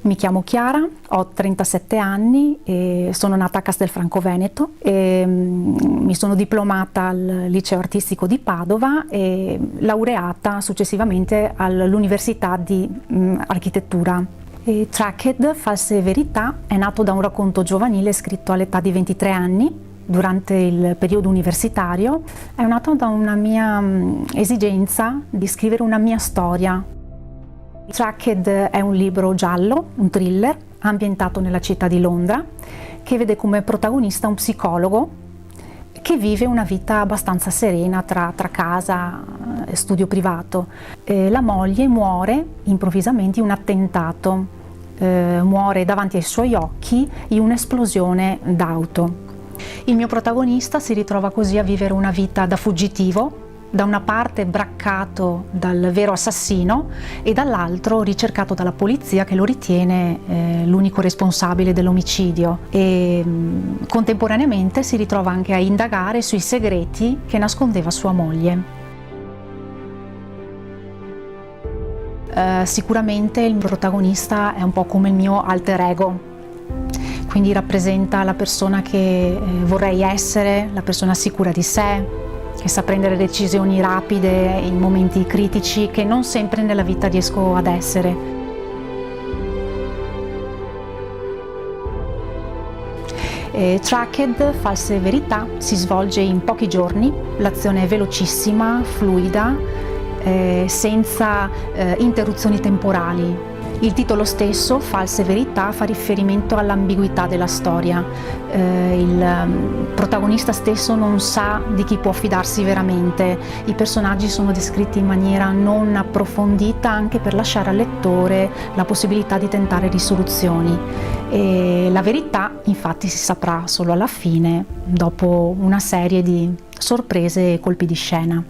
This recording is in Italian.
Mi chiamo Chiara, ho 37 anni e sono nata a Castelfranco Veneto e mi sono diplomata al Liceo Artistico di Padova e laureata successivamente all'Università di Architettura. Tracked, False Verità è nato da un racconto giovanile scritto all'età di 23 anni durante il periodo universitario. È nato da una mia esigenza di scrivere una mia storia. Tracked è un libro giallo, un thriller, ambientato nella città di Londra, che vede come protagonista un psicologo che vive una vita abbastanza serena tra casa e studio privato. La moglie muore improvvisamente in un attentato, muore davanti ai suoi occhi in un'esplosione d'auto. Il mio protagonista si ritrova così a vivere una vita da fuggitivo, da una parte braccato dal vero assassino e dall'altro ricercato dalla polizia che lo ritiene l'unico responsabile dell'omicidio, e contemporaneamente si ritrova anche a indagare sui segreti che nascondeva sua moglie. Sicuramente il protagonista è un po' come il mio alter ego, quindi rappresenta la persona che vorrei essere, la persona sicura di sé, che sa prendere decisioni rapide in momenti critici che non sempre nella vita riesco ad essere. Tracked, False Verità si svolge in pochi giorni, l'azione è velocissima, fluida, senza interruzioni temporali. Il titolo stesso, False Verità, fa riferimento all'ambiguità della storia. Il protagonista stesso non sa di chi può fidarsi veramente. I personaggi sono descritti in maniera non approfondita anche per lasciare al lettore la possibilità di tentare risoluzioni. E la verità, infatti, si saprà solo alla fine, dopo una serie di sorprese e colpi di scena.